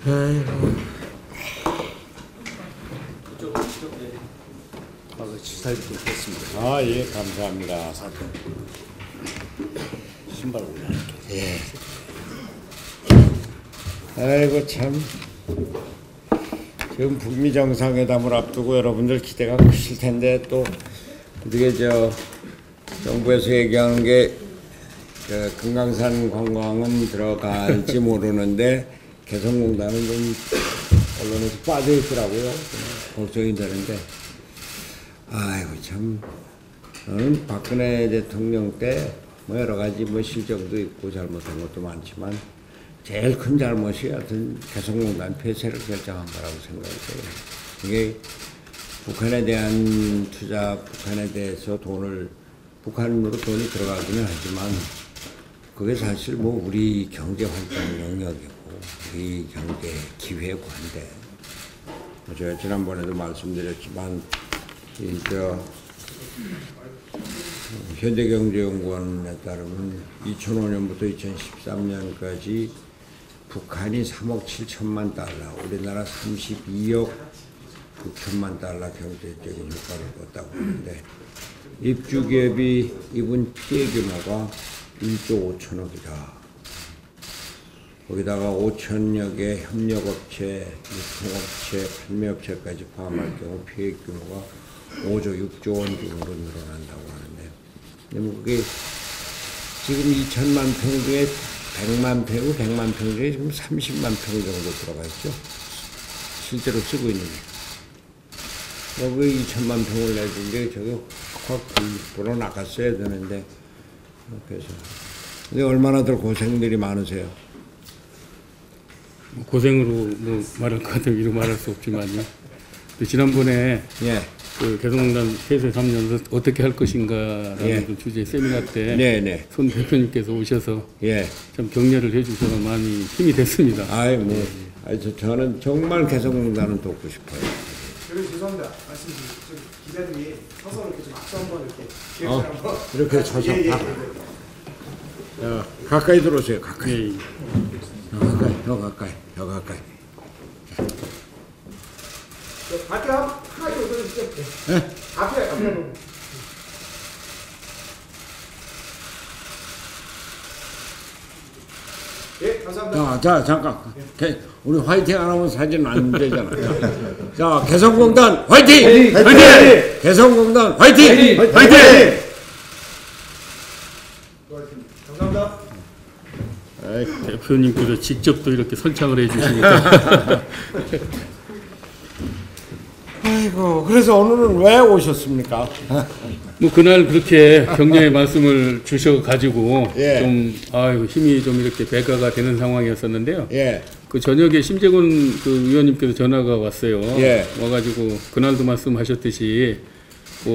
아이고. 치사해 드리겠습니다. 아, 예, 감사합니다. 신발 올려놓을게요. 예. 아이고, 참. 지금 북미 정상회담을 앞두고 여러분들 기대가 크실 텐데, 또, 어떻게 정부에서 얘기하는 게, 금강산 관광은 들어갈지 모르는데, 개성공단은 좀 언론에서 빠져있더라고요. 걱정이 되는데, 아이고, 참. 저는 박근혜 대통령 때, 여러 가지 실정도 있고 잘못한 것도 많지만, 제일 큰 잘못이 하여튼 개성공단 폐쇄를 결정한 거라고 생각해요. 이게 북한에 대한 투자, 북한에 대해서 북한으로 돈이 들어가기는 하지만 그게 사실 우리 경제 활동 영역이고 우리 경제 기회관인데 제가 지난번에도 말씀드렸지만 현대경제연구원에 따르면 2005년부터 2013년까지 북한이 3억 7천만 달러, 우리나라 32억 6천만 달러 경제적인 효과를 뒀다고 하는데 입주기업이 입은 피해 규모가 1조 5천억이다. 거기다가 5천여 개 협력업체, 유통업체, 판매업체까지 포함할 경우 피해 규모가 5조 6조 원 규모로 늘어난다고 하는데 근데 그게 지금 2천만 평 중에 100만 평이고 100만 평 중에 지금 30만 평 정도 들어가 있죠. 실제로 쓰고 있는 게. 그 2천만 평을 내준 게 저기 확 불어나갔어야 되는데 그래서 근데 얼마나들 고생들이 많으세요. 고생으로 말할 것 같으면 이루 말할 수 없지만요. 지난번에 예. 개성공단 폐쇄 3년 어떻게 할 것인가라는 예. 주제 세미나 때 네네. 손 대표님께서 오셔서 예. 참 격려를 해주셔서 많이 힘이 됐습니다. 저는 정말 개성공단은 돕고 싶어요. 그리고 죄송합니다. 말씀 기자들이 서서 이렇게 좀 앞서 한번 이렇게 한번 이렇게 서서 예. 가까이 들어오세요. 가까이. 예. 더 가까이. 밖에 하나씩 웃어주시죠. 네? 앞에 예, 감사합니다. 자, 잠깐. 우리 화이팅 안 하면 사진 안 되잖아. 자, 개성공단 화이팅! 화이팅! 개성공단 화이팅! 화이팅! 감사합니다. 대표님께서 직접 또 이렇게 선창을 해주시니까. 아이고, 그래서 오늘은 왜 오셨습니까? 그날 그렇게 격려의 말씀을 주셔가지고 예. 좀 힘이 좀 이렇게 배가가 되는 상황이었었는데요. 예. 그 저녁에 심재곤 의원님께서 전화가 왔어요. 예. 와가지고 그날도 말씀하셨듯이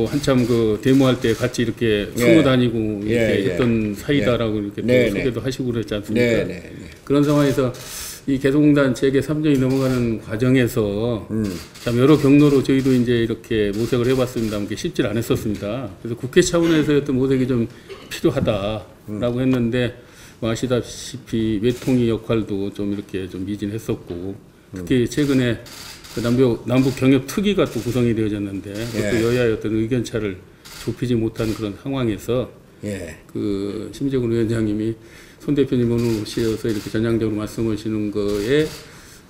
한참 데모할 때 같이 이렇게 예. 숨어 다니고 이렇게 예. 했던 사이다라고 이렇게 또 소개도 하시고 그랬지 않습니까? 네. 그런 상황에서 이 개성공단 재개 3년이 넘어가는 과정에서 참 여러 경로로 저희도 이제 이렇게 모색을 해봤습니다만 그게 쉽지 않았었습니다. 그래서 국회 차원에서 어떤 모색이 좀 필요하다라고 했는데 아시다시피 외통위 역할도 좀 이렇게 좀 미진했었고 특히 최근에 그 남북 경협 특위가 또 구성이 되어졌는데 그것도 여야의 어떤 의견차를 좁히지 못한 그런 상황에서 그 심재곤 위원장님이 손 대표님 오늘 오셔서 이렇게 전향적으로 말씀하시는 거에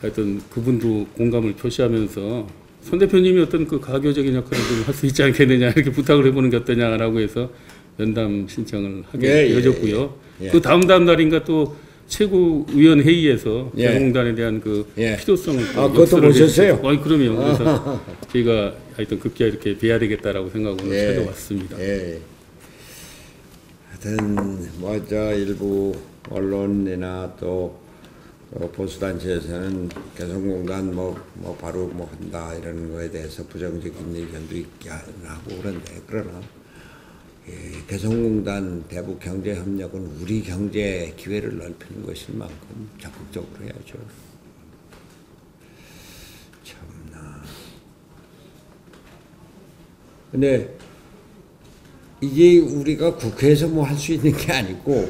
하여튼 그분도 공감을 표시하면서 손 대표님이 어떤 그 가교적인 역할을 좀 할 수 있지 않겠느냐 이렇게 부탁을 해보는 게 어떠냐라고 해서 연담 신청을 하게 되어졌고요. 그 다음 날인가 또 최고위원 회의에서 개성공단에 대한 그 필요성을 그것도 보셨어요? 그럼요. 그래서 저희가 하여튼 급기야 이렇게 뵈야 되겠다라고 생각으로 찾아왔습니다. 하여튼 일부 언론이나 또 보수단체에서는 개성공단 바로 한다 이런 거에 대해서 부정적인 의견도 있게 하고 그러나 개성공단 대북 경제 협력은 우리 경제 기회를 넓히는 것인 만큼 적극적으로 해야죠. 참나. 근데 이게 우리가 국회에서 할 수 있는 게 아니고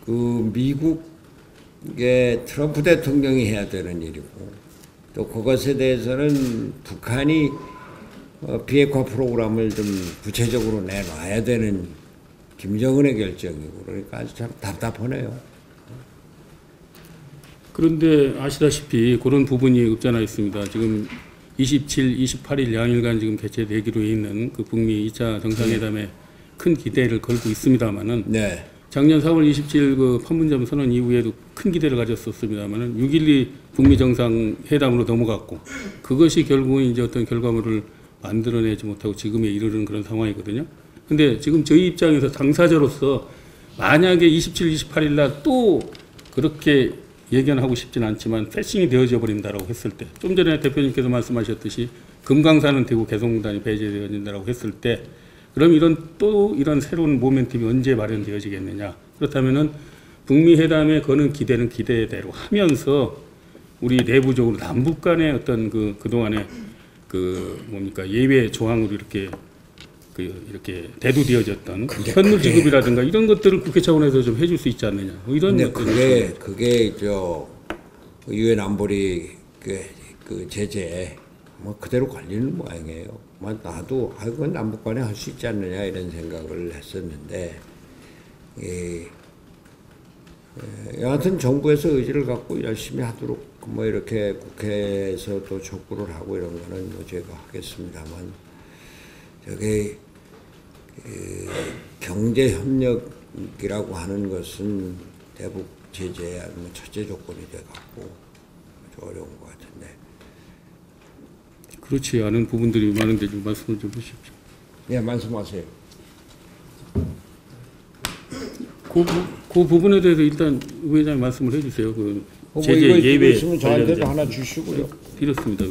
그 미국 이게 트럼프 대통령이 해야 되는 일이고 또 그것에 대해서는 북한이 비핵화 프로그램을 좀 구체적으로 내놔야 되는 김정은의 결정이고 그러니까 아주 참 답답하네요. 그런데 아시다시피 그런 부분이 없잖아 있습니다. 지금 27, 28일 양일간 지금 개최되기로 있는 그 북미 2차 정상회담에 큰 기대를 걸고 있습니다만은 네. 작년 4월 27일 그 판문점 선언 이후에도 큰 기대를 가졌었습니다만은 6.12 북미 정상회담으로 넘어갔고 그것이 결국은 이제 어떤 결과물을 만들어내지 못하고 지금에 이르는 그런 상황이거든요. 근데 지금 저희 입장에서 당사자로서 만약에 27, 28일 날 또 그렇게 예견하고 싶지는 않지만 패싱이 되어져 버린다라고 했을 때 좀 전에 대표님께서 말씀하셨듯이 금강산은 되고 개성공단이 배제되어진다라고 했을 때 그럼 이런 새로운 모멘텀이 언제 마련되어지겠느냐. 그렇다면은 북미 회담에 거는 기대는 기대대로 하면서 우리 내부적으로 남북 간의 어떤 그동안의 예외 조항으로 이렇게 대두되어졌던 현물 지급이라든가 이런 것들을 국회 차원에서 좀 해줄 수 있지 않느냐. 이런 근데 그게 유엔 안보리 그 제재 뭐 그대로 걸리는 모양이에요. 나도 그건 남북 간에 할 수 있지 않느냐 이런 생각을 했었는데 여하튼 정부에서 의지를 갖고 열심히 하도록 뭐 이렇게 국회에서 또 촉구를 하고 이런 거는 뭐 제가 하겠습니다만 저게 경제 협력이라고 하는 것은 대북 제재의 뭐 첫째 조건이 돼 갖고 어려운 것 같은데. 그렇지 않은 부분들이 많은데 좀 말씀을 좀 해주십시오. 네, 말씀하세요. 그 부분에 대해서 일단 의장님 말씀을 해주세요. 그 제재 이거 예외 있으면 저한테도 하나 주시고요. 드렸습니다.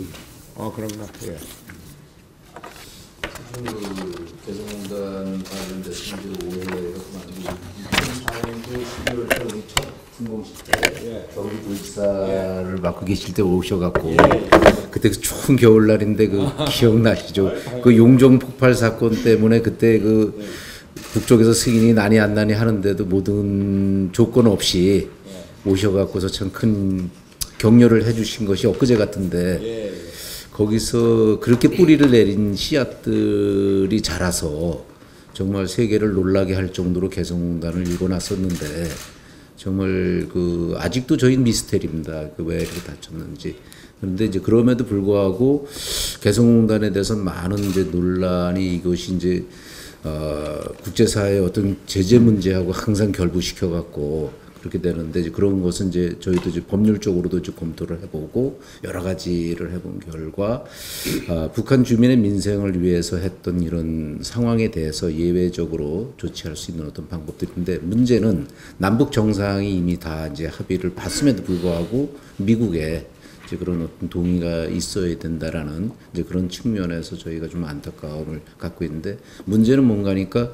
그럼요. 예. 개성공단 관련돼서 이제 오해가 그만두고 2004년도 12월 달 우리 첫 준공식 때 경기도지사를 맡고 계실 때 오셔갖고 그때 그 추운 겨울날인데 그 기억나시죠? 그 용종 폭발 사건 때문에 그때 그 북쪽에서 승인이 나니 안 나니 하는데도 모든 조건 없이 오셔갖고서 참 큰 격려를 해주신 것이 엊그제 같은데 거기서 그렇게 뿌리를 내린 씨앗들이 자라서 정말 세계를 놀라게 할 정도로 개성공단을 일궈놨었는데 정말 아직도 저희는 미스테리입니다. 왜 이렇게 다쳤는지. 그런데 이제 그럼에도 불구하고 개성공단에 대해서 많은 이제 논란이 이것이 이제 국제사회의 어떤 제재 문제하고 항상 결부시켜 갖고 그렇게 되는데 이제 그런 것은 이제 저희도 이제 법률적으로도 이제 검토를 해보고 여러 가지를 해본 결과 북한 주민의 민생을 위해서 했던 이런 상황에 대해서 예외적으로 조치할 수 있는 어떤 방법들인데 문제는 남북 정상이 이미 다 이제 합의를 봤음에도 불구하고 미국에 이제 그런 어떤 동의가 있어야 된다라는 이제 그런 측면에서 저희가 좀 안타까움을 갖고 있는데 문제는 뭔가니까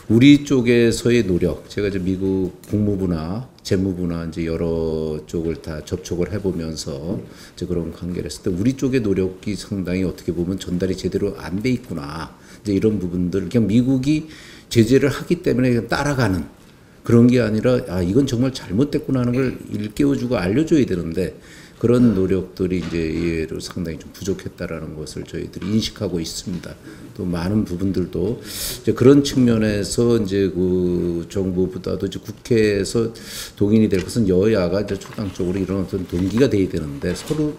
우리 쪽에서의 노력, 제가 이제 미국 국무부나 재무부나 이제 여러 쪽을 다 접촉을 해보면서 이제 그런 관계를 했을 때 우리 쪽의 노력이 상당히 어떻게 보면 전달이 제대로 안 돼 있구나. 이제 이런 부분들 그냥 미국이 제재를 하기 때문에 그냥 따라가는 그런 게 아니라 이건 정말 잘못됐구나 하는 걸 일깨워주고 알려줘야 되는데 그런 노력들이 이제 이해로 상당히 좀 부족했다라는 것을 저희들이 인식하고 있습니다. 또 많은 부분들도 이제 그런 측면에서 이제 그 정부보다도 이제 국회에서 동의이 될 것은 여야가 이제 초당적으로 이런 어떤 동기가 돼야 되는데 서로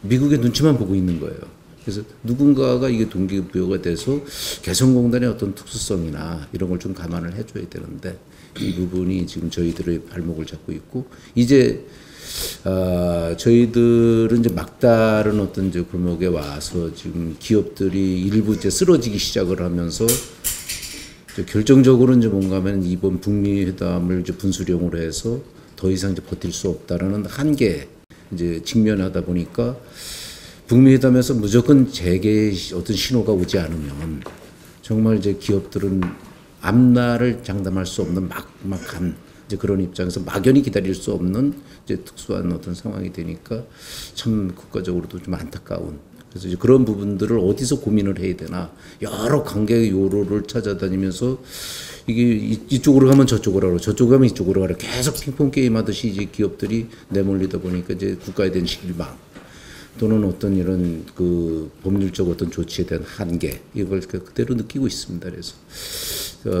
미국의 눈치만 보고 있는 거예요. 그래서 누군가가 이게 동기부여가 돼서 개성공단의 어떤 특수성이나 이런 걸 좀 감안을 해줘야 되는데 이 부분이 지금 저희들의 발목을 잡고 있고 이제 저희들은 이제 막다른 어떤 이제 골목에 와서 지금 기업들이 일부 이제 쓰러지기 시작을 하면서 이제 결정적으로 이제 뭔가 하면 이번 북미 회담을 이제 분수령으로 해서 더 이상 이제 버틸 수 없다라는 한계 이제 직면하다 보니까 북미 회담에서 무조건 재개의 어떤 신호가 오지 않으면 정말 이제 기업들은 앞날을 장담할 수 없는 막막한 이제 그런 입장에서 막연히 기다릴 수 없는 이제 특수한 어떤 상황이 되니까 참 국가적으로도 좀 안타까운. 그래서 이제 그런 부분들을 어디서 고민을 해야 되나 여러 관계 요로를 찾아다니면서 이게 이쪽으로 가면 저쪽으로 가고 저쪽으로 가면 이쪽으로 가고 계속 핑퐁 게임 하듯이 이제 기업들이 내몰리다 보니까 이제 국가에 대한 실망 또는 어떤 이런 그 법률적 어떤 조치에 대한 한계 이걸 그대로 느끼고 있습니다. 그래서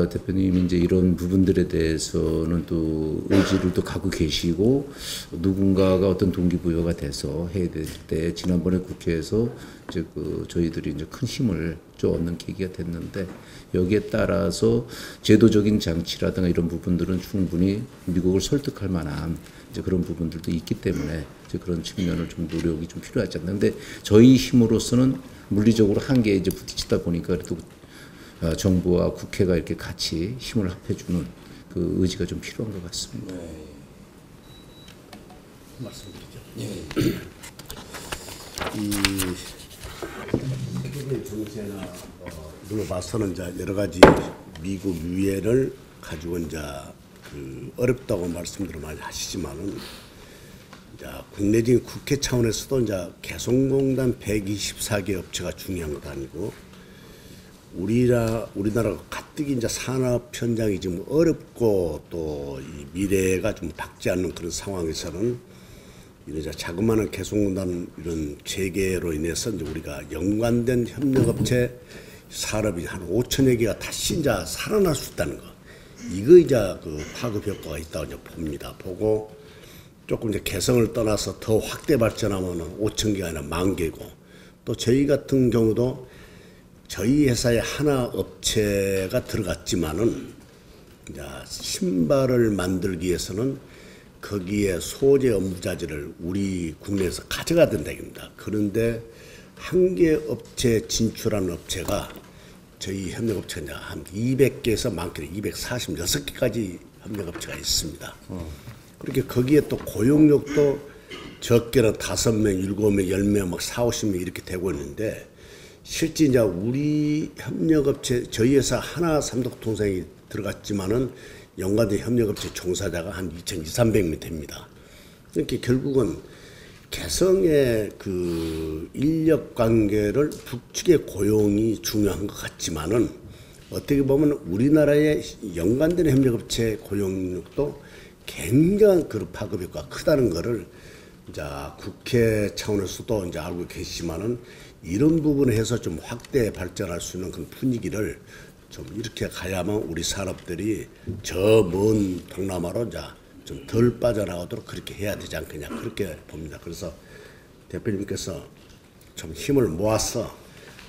대표님이 이제 이런 부분들에 대해서는 또 의지를 또 갖고 계시고 누군가가 어떤 동기부여가 돼서 해야 될 때 지난번에 국회에서 이제 그 저희들이 이제 큰 힘을 좀 얻는 계기가 됐는데 여기에 따라서 제도적인 장치라든가 이런 부분들은 충분히 미국을 설득할 만한 이제 그런 부분들도 있기 때문에 이제 그런 측면을 좀 노력이 좀 필요하지 않나. 근데 저희 힘으로서는 물리적으로 한계에 이제 부딪히다 보니까 그래도 정부와 국회가 이렇게 같이 힘을 합해주는 그 의지가 좀 필요한 것 같습니다. 말씀드리죠. 이 세계적인 정세나 이런 거 봐서는 이제 여러 가지 미국 유엔을 가지고 이제 그 어렵다고 말씀들을 많이 하시지만은 이제 국내적인 국회 차원에서도 이제 개성공단 124개 업체가 중요한 것도 아니고 우리나라가 가뜩 이제 산업 현장이 지금 어렵고 또 이 미래가 좀 밝지 않는 그런 상황에서는 이제 자그마한 개성공단 이런 재개로 인해서 이제 우리가 연관된 협력업체 산업이 한 5천여 개가 다시 이제 살아날 수 있다는 거. 이거 이제 그 파급 효과가 있다고 이제 봅니다. 보고 조금 이제 개성을 떠나서 더 확대 발전하면은 5천 개가 아니라 10,000개고 또 저희 같은 경우도 저희 회사에 하나 업체가 들어갔지만은 이제 신발을 만들기 위해서는 거기에 소재 업무자재를 우리 국내에서 가져가야 된다 입니다. 그런데 한 개 업체 진출하는 업체가 저희 협력업체가 한 200개에서 많게는 246개까지 협력업체가 있습니다. 그렇게 거기에 또 고용력도 적게는 5명, 7명, 10명, 막 4, 50명 이렇게 되고 있는데 실제 이제 우리 협력업체 저희 회사 하나 삼덕통상이 들어갔지만은 연관된 협력업체 종사자가 한 2,200~300명 됩니다. 그러니까 결국은 개성의 그 인력 관계를 북측의 고용이 중요한 것 같지만은 어떻게 보면 우리나라의 연관된 협력업체 고용력도 굉장한 그 파급 효과가 크다는 거를 이제 국회 차원에서도 이제 알고 계시지만은 이런 부분에 해서 좀 확대 발전할 수 있는 그런 분위기를 좀 이렇게 가야만 우리 산업들이 저 먼 동남아로 이제 좀 덜 빠져나가도록 그렇게 해야 되지 않겠냐 그렇게 봅니다. 그래서 대표님께서 좀 힘을 모아서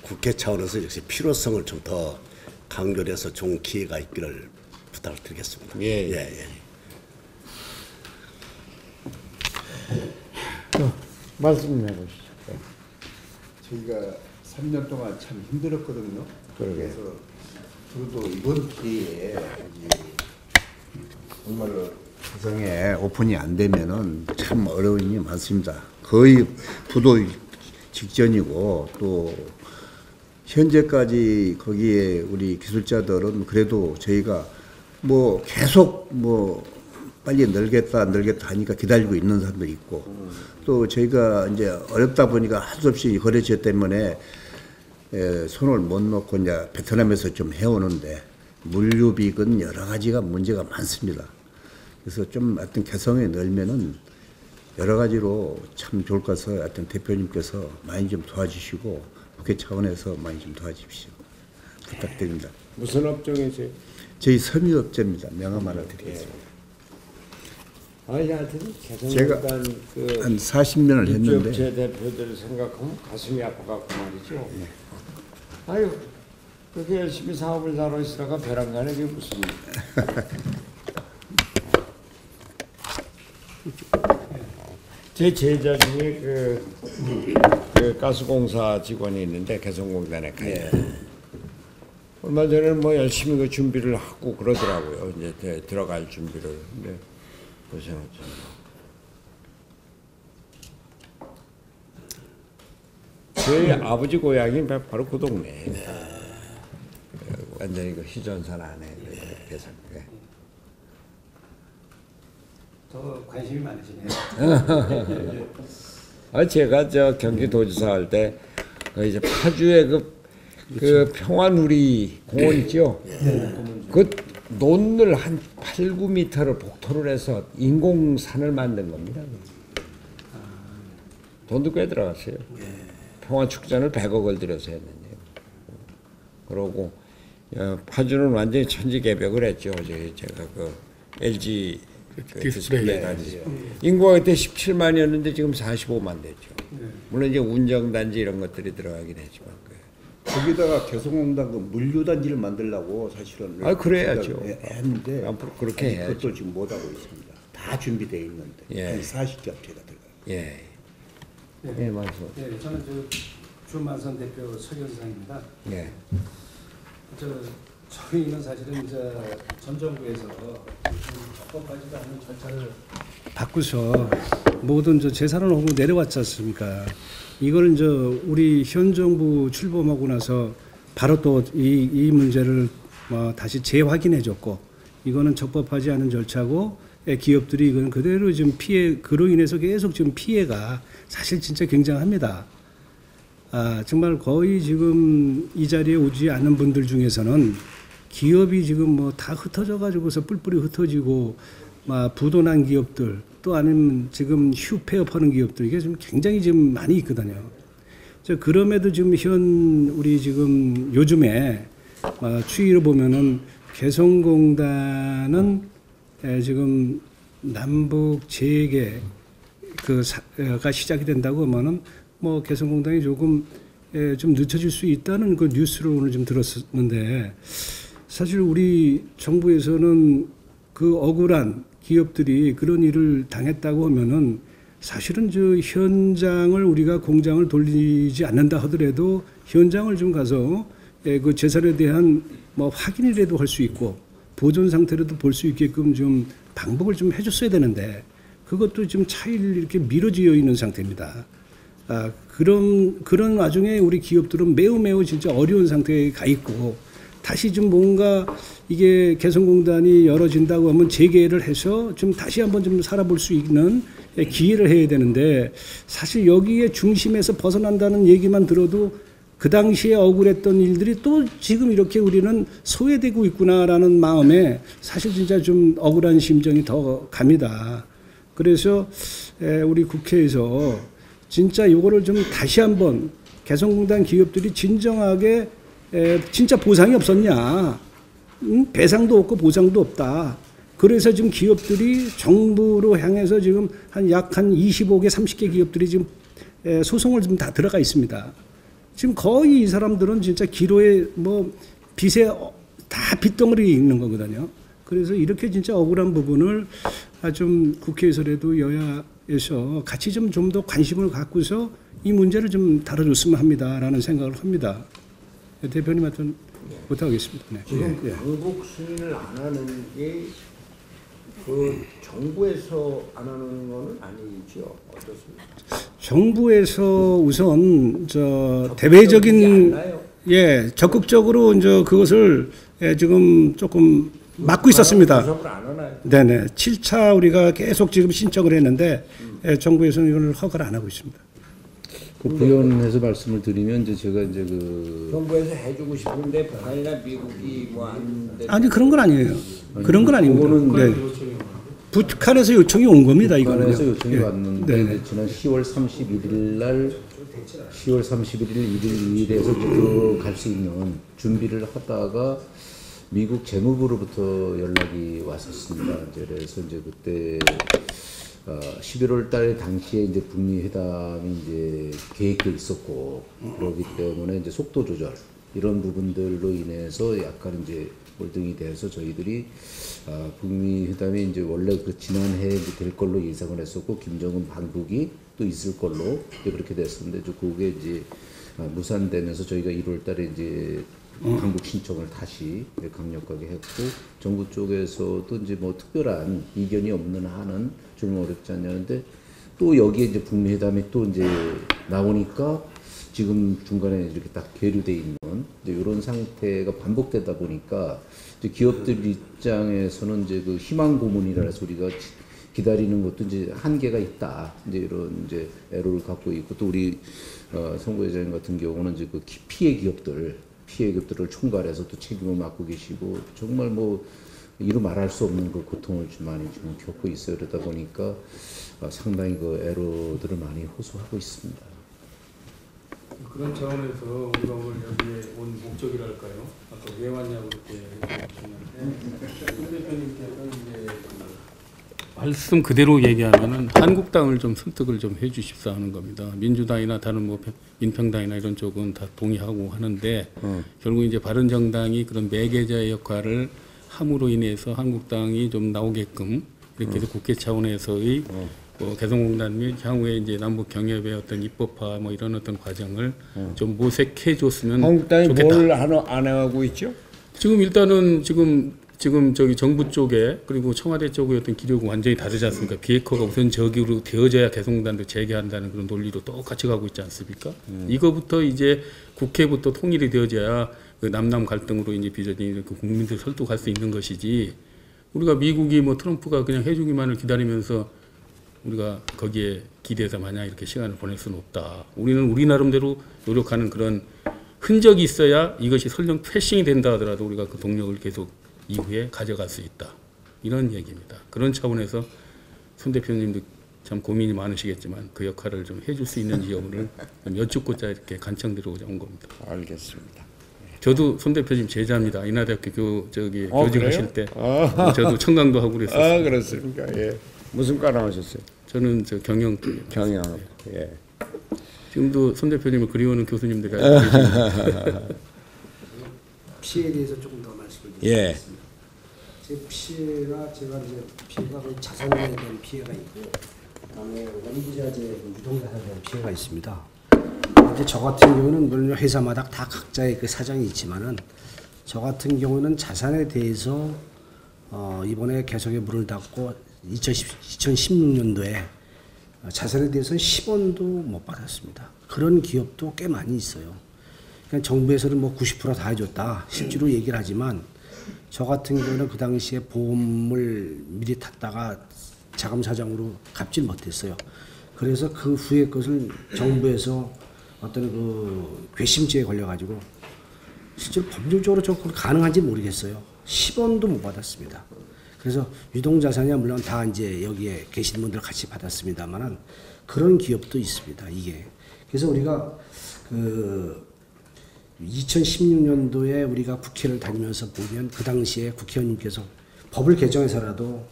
국회 차원에서 역시 필요성을 좀 더 강조를 해서 좋은 기회가 있기를 부탁을 드리겠습니다. 예. 말씀해 보시죠. 저희가 3년 동안 참 힘들었거든요. 그러게요. 그래서 저도 이번 기회에 정말로 개성에 오픈이 안 되면은 참 어려운 일이 많습니다. 거의 부도 직전이고 또 현재까지 거기에 우리 기술자들은 그래도 저희가 뭐 계속 뭐 빨리 늘겠다 하니까 기다리고 있는 사람도 있고 또 저희가 이제 어렵다 보니까 할 수 없이 거래처 때문에 손을 못 놓고 이제 베트남에서 좀 해오는데 물류비근 여러 가지가 문제가 많습니다. 그래서 좀 하여튼 개성에 넣으면은 여러 가지로 참 좋을 것 같아서 하여튼 대표님께서 많이 좀 도와주시고 국회 차원에서 많이 좀 도와주십시오. 부탁드립니다. 무슨 업종이세요? 저희 섬유업체입니다. 명함 하나 드리겠습니다. 아니 하여튼 제가 개성공단 그 한 40년을 했는데 입주업체 대표들 생각하면 가슴이 아파갖고 말이죠. 아유 그렇게 열심히 사업을 잘하시다가 벼랑간에 그게 무슨 제 제자 중에 그 가스공사 직원이 있는데 개성공단에 가요. 얼마 전에는 뭐 열심히 그 준비를 하고 그러더라고요. 이제 들어갈 준비를. 근데 고생했죠. 제 아버지 고향이 바로 그 동네. 완전히 그 희전산 안에 개성. 더 관심이 많으시네요. 아 제가 저 경기도지사 할 때 그 이제 파주에 그 평화누리 공원 있죠. 그 논을 한 8, 9m를 복토를 해서 인공산을 만든 겁니다. 돈도 꽤 들어갔어요. 평화축전을 100억을 들여서 했는데요. 그러고 파주는 완전히 천지개벽을 했죠. 제가 그 LG 디스플레이 단지 인구가 그때 17만이었는데 지금 45만 됐죠. 물론 이제 운정단지 이런 것들이 들어가긴 했지만 거기다가 개성공단 그 물류단지를 만들려고 사실은 그래야죠. 했는데 앞으로 그렇게 해야죠. 그것도 지금 못 하고 있습니다. 다 준비되어 있는데 한 40개 업체가 들어가요. 예. 네, 말씀. 네, 저는 주만선 대표 서현상입니다. 예. 저희는 사실은 이제 전 정부에서 적법하지도 않은 절차를 바꾸서 모든 재산을 하고 내려왔지 않습니까? 이걸 이제 우리 현 정부 출범하고 나서 바로 또 이 문제를 다시 재확인해줬고, 이거는 적법하지 않은 절차고 기업들이 이건 그대로 지금 그로 인해서 계속 지금 피해가 사실 진짜 굉장합니다. 정말 거의 지금 이 자리에 오지 않은 분들 중에서는 기업이 지금 다 흩어져 가지고서 뿔뿔이 흩어지고 부도난 기업들 또 아니면 지금 휴폐업하는 기업들 이게 좀 굉장히 지금 많이 있거든요. 그럼에도 지금 우리 지금 요즘에 추이를 보면은 개성공단은 지금 남북 재계 가 시작이 된다고 하면은 개성공단이 조금 좀 늦춰질 수 있다는 그 뉴스를 오늘 좀 들었었는데, 사실 우리 정부에서는 그 억울한 기업들이 그런 일을 당했다고 하면은 사실은 현장을 우리가 공장을 돌리지 않는다 하더라도 현장을 좀 가서 그 재산에 대한 확인이라도 할 수 있고 보존 상태라도 볼 수 있게끔 좀 방법을 좀 해줬어야 되는데 그것도 지금 차일 이렇게 미뤄지어 있는 상태입니다. 그런 와중에 우리 기업들은 매우 진짜 어려운 상태에 가 있고, 다시 좀 뭔가 이게 개성공단이 열어진다고 하면 재개를 해서 좀 다시 한번 좀 살아볼 수 있는 기회를 해야 되는데, 사실 여기에 중심에서 벗어난다는 얘기만 들어도 그 당시에 억울했던 일들이 또 지금 이렇게 우리는 소외되고 있구나라는 마음에 사실 진짜 좀 억울한 심정이 더 갑니다. 그래서 우리 국회에서 진짜 이거를 좀 다시 한번 개성공단 기업들이 진정하게 진짜 보상이 없었냐, 배상도 없고 보상도 없다. 그래서 지금 기업들이 정부로 향해서 지금 약 한 25개, 30개 기업들이 지금 소송을 좀 다 들어가 있습니다. 지금 거의 이 사람들은 진짜 기로에 빚에 다 빚덩어리 있는 거거든요. 그래서 이렇게 진짜 억울한 부분을 좀 국회에서라도 여야에서 같이 좀 더 관심을 갖고서 이 문제를 좀 다뤄줬으면 합니다라는 생각을 합니다. 대표님한테는 부탁하겠습니다. 네. 지금 방북 승인을 안 하는 게 그 정부에서 안 하는 거는 아니죠? 어떻습니까? 정부에서 우선 대외적인 적극적으로 이제 그것을 지금 조금 막고 있었습니다. 네네. 7차 우리가 계속 지금 신청을 했는데 정부에서는 이걸 허가를 안 하고 있습니다. 부연해서 말씀을 드리면 제가 정부에서 해주고 싶은데 북한이나 미국이 안 아니 그런 건 아니에요. 그런 건 아닙니다. 네. 북한에서 요청이 온 겁니다. 북한에서 요청이 왔는데 지난 10월 31일 날 10월 31일 1일에서 갈 수 있는 준비를 하다가 미국 재무부로부터 연락이 왔었습니다. 그래서 그때 11월 달 당시에 북미 회담이 계획돼 있었고, 그렇기 때문에 속도 조절 이런 부분들로 인해서 약간 월등히 돼서 저희들이 북미 회담이 원래 지난해 될 걸로 예상을 했었고, 김정은 방북이 또 있을 걸로 그렇게 됐었는데 그게 무산되면서 저희가 1월 달에 방북 신청을 다시 강력하게 했고, 정부 쪽에서도 특별한 이견이 없는 한은 좀 어렵지 않냐는데, 또 여기에 북미 회담이 또 나오니까 지금 중간에 이렇게 딱 계류돼 있는 이런 상태가 반복되다 보니까 기업들 입장에서는 그 희망 고문이라 소리가 기다리는 것도 한계가 있다. 이런 애로를 갖고 있고, 또 우리 송 부회장님 같은 경우는 그 피해 기업들을 총괄해서 또 책임을 맡고 계시고, 정말 이루 말할 수 없는 그 고통을 좀 많이 좀 겪고 있어요. 그러다 보니까 상당히 그 애로들을 많이 호소하고 있습니다. 그런 차원에서 우리가 오늘 여기에 온 목적이랄까요? 아까 왜 왔냐고 이렇게 여쭤봤는데 손 대표님께서 이제 말씀 그대로 얘기하면은 한국당을 좀 설득을 좀 해주십사 하는 겁니다. 민주당이나 다른 뭐 민평당이나 이런 쪽은 다 동의하고 하는데 결국 이제 바른정당이 그런 매개자의 역할을 함으로 인해서 한국당이 좀 나오게끔 이렇게 해서 국회 차원에서의 개성공단 및 향후에 이제 남북 경협의 어떤 입법화 뭐 이런 어떤 과정을 좀 모색해 줬으면 한국당이 좋겠다. 뭘 안 해가고 있죠? 지금 일단은 지금 저기 정부 쪽에 그리고 청와대 쪽의 어떤 기류가 완전히 다르지 않습니까? 비핵화가 우선 저기로 되어져야 개성공단도 재개한다는 그런 논리로 똑같이 가고 있지 않습니까? 이거부터 이제 국회부터 통일이 되어져야 그 남남 갈등으로 이제 빚어진 그 국민들 설득할 수 있는 것이지. 우리가 미국이 뭐 트럼프가 그냥 해주기만을 기다리면서 우리가 거기에 기대해서 마냥 이렇게 시간을 보낼 수는 없다. 우리는 우리 나름대로 노력하는 그런 흔적이 있어야 이것이 설령 패싱이 된다 하더라도 우리가 그 동력을 계속 이후에 가져갈 수 있다. 이런 얘기입니다. 그런 차원에서 손 대표님도 참 고민이 많으시겠지만 그 역할을 좀 해줄 수 있는지 여부를 좀 여쭙고자 이렇게 간청드리고자 온 겁니다. 알겠습니다. 저도 손 대표님 제자입니다. 인하대학교 교직 그래요? 하실 때 저도 청강도 하고 그랬었어요. 그렇습니까? 예. 무슨 과 나오셨어요? 저는 저 경영 쪽에. 경영. 예. 지금도 손 대표님을 그리워하는 교수님들이 알고 계십니다. 피해에 대해서 조금 더 말씀을 예. 드리겠습니다. 제 피해가 거의 자산에 대한 피해가 있고, 그다음에 원부자재, 유동자산에 대한 피해가 있습니다. 이제 저 같은 경우는 물론 회사마다 다 각자의 그 사정이 있지만은 저 같은 경우는 자산에 대해서 이번에 개성에 문을 닫고 2016년도에 자산에 대해서는 10원도 못 받았습니다. 그런 기업도 꽤 많이 있어요. 그러니까 정부에서는 뭐 90% 다 해줬다 실제로 얘기를 하지만 저 같은 경우는 그 당시에 보험을 미리 탔다가 자금 사정으로 갚질 못했어요. 그래서 그 후에 것을 정부에서 어떤 그 괘씸죄에 걸려가지고 실제로 법률적으로 그걸 가능한지 모르겠어요. 10원도 못 받았습니다. 그래서 유동자산이야 물론 다 이제 여기에 계신 분들 같이 받았습니다만은 그런 기업도 있습니다. 이게. 그래서 우리가 그 2016년도에 우리가 국회를 다니면서 보면 그 당시에 국회의원님께서 법을 개정해서라도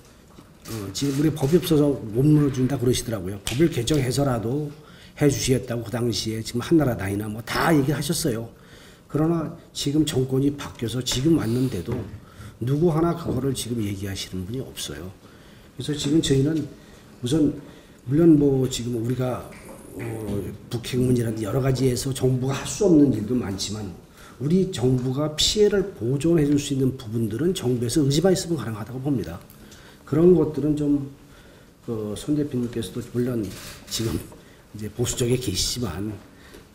지금 우리 법이 없어서 못 물어준다 그러시더라고요. 법을 개정해서라도 해주시겠다고 그 당시에 지금 한나라당이나 뭐 다 얘기하셨어요. 그러나 지금 정권이 바뀌어서 지금 왔는데도 누구 하나 그거를 지금 얘기하시는 분이 없어요. 그래서 지금 저희는 우선 물론 뭐 지금 우리가 북핵문이라든지 여러 가지에서 정부가 할 수 없는 일도 많지만 우리 정부가 피해를 보존해 줄 수 있는 부분들은 정부에서 의지만 있으면 가능하다고 봅니다. 그런 것들은 좀 손 대표님께서도 물론 지금 이제 보수 쪽에 계시지만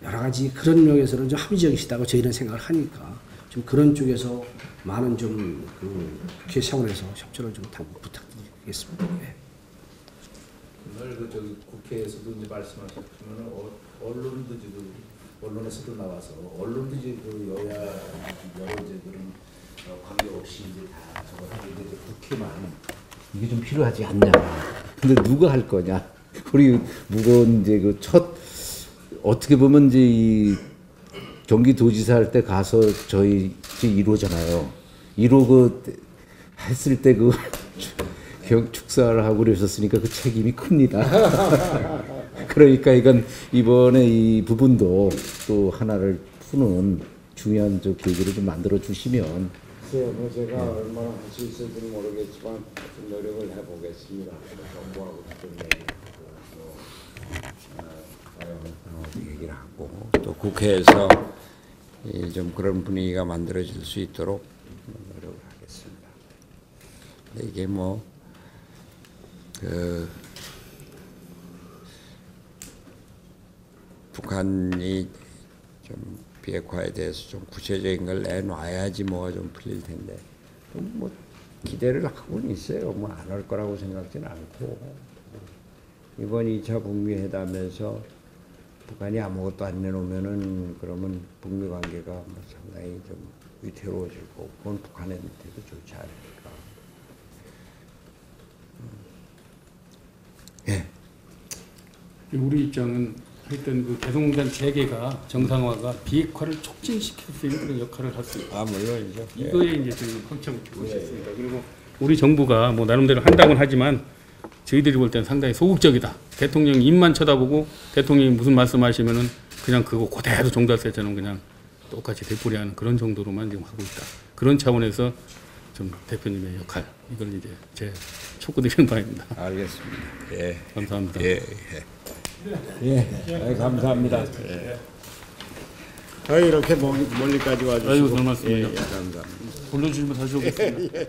여러 가지 그런 면에서는 좀 합리적이시다고 저희는 생각을 하니까 좀 그런 쪽에서 많은 좀 그 국회 차원에서 협조를 좀 부탁드리겠습니다. 네. 오늘 그 저기 국회에서도 이제 말씀하셨지만 언론에서도 나와서 언론도 이제 그 여야 여러 이제 그런 관계 없이 이제 다 저거 하는데 이제 국회만 이게 좀 필요하지 않냐. 근데 누가 할 거냐? 우리 무거운 이제 그 첫 어떻게 보면 이제 이 경기도지사 할 때 가서 저희 1호잖아요. 1호 그 했을 때 그 축사를 하고 그러셨으니까 그 책임이 큽니다. 그러니까 이건 이번에 이 부분도 또 하나를 푸는 중요한 저 계기를 좀 만들어 주시면. 글쎄요, 뭐 제가 얼마나 할 수 있을지 모르겠지만 좀 노력을 해보겠습니다. 정부하고 좀 얘기를 하고 또 국회에서 좀 그런 분위기가 만들어질 수 있도록 노력을 하겠습니다. 근데 이게 뭐 북한이 좀 비핵화에 대해서 좀 구체적인 걸 내놔야지 뭐가 좀 풀릴 텐데 뭐 기대를 하고는 있어요. 뭐 안 할 거라고 생각지는 않고 이번 2차 북미 회담에서 북한이 아무것도 안 내놓으면은 그러면 북미 관계가 뭐 상당히 좀 위태로워질 거고 그건 북한한테도 좋지 않으니까 우리 입장은 하여튼 그 개성공단 재개가 정상화가 비핵화를 촉진시킬 수 있는 그런 역할을 할 수 있다. 아 물론이죠. 예. 이거에 이제 저희는 방점을 두고 있습니다. 그리고 우리 정부가 뭐 나름대로 한다고는 하지만 저희들이 볼 때는 상당히 소극적이다. 대통령 입만 쳐다보고 대통령이 무슨 말씀하시면은 그냥 그거 그대로 종달새처럼 그냥 똑같이 되풀이하는 그런 정도로만 지금 하고 있다. 그런 차원에서 좀 대표님의 역할 이걸 이제 제 촉구드리는 바입니다. 알겠습니다. 예. 감사합니다. 예. 감사합니다. 예. 이렇게 멀리까지 와주시고. 아이고, 별 말씀을요. 감사합니다. 불러주시면 다시 오겠습니다.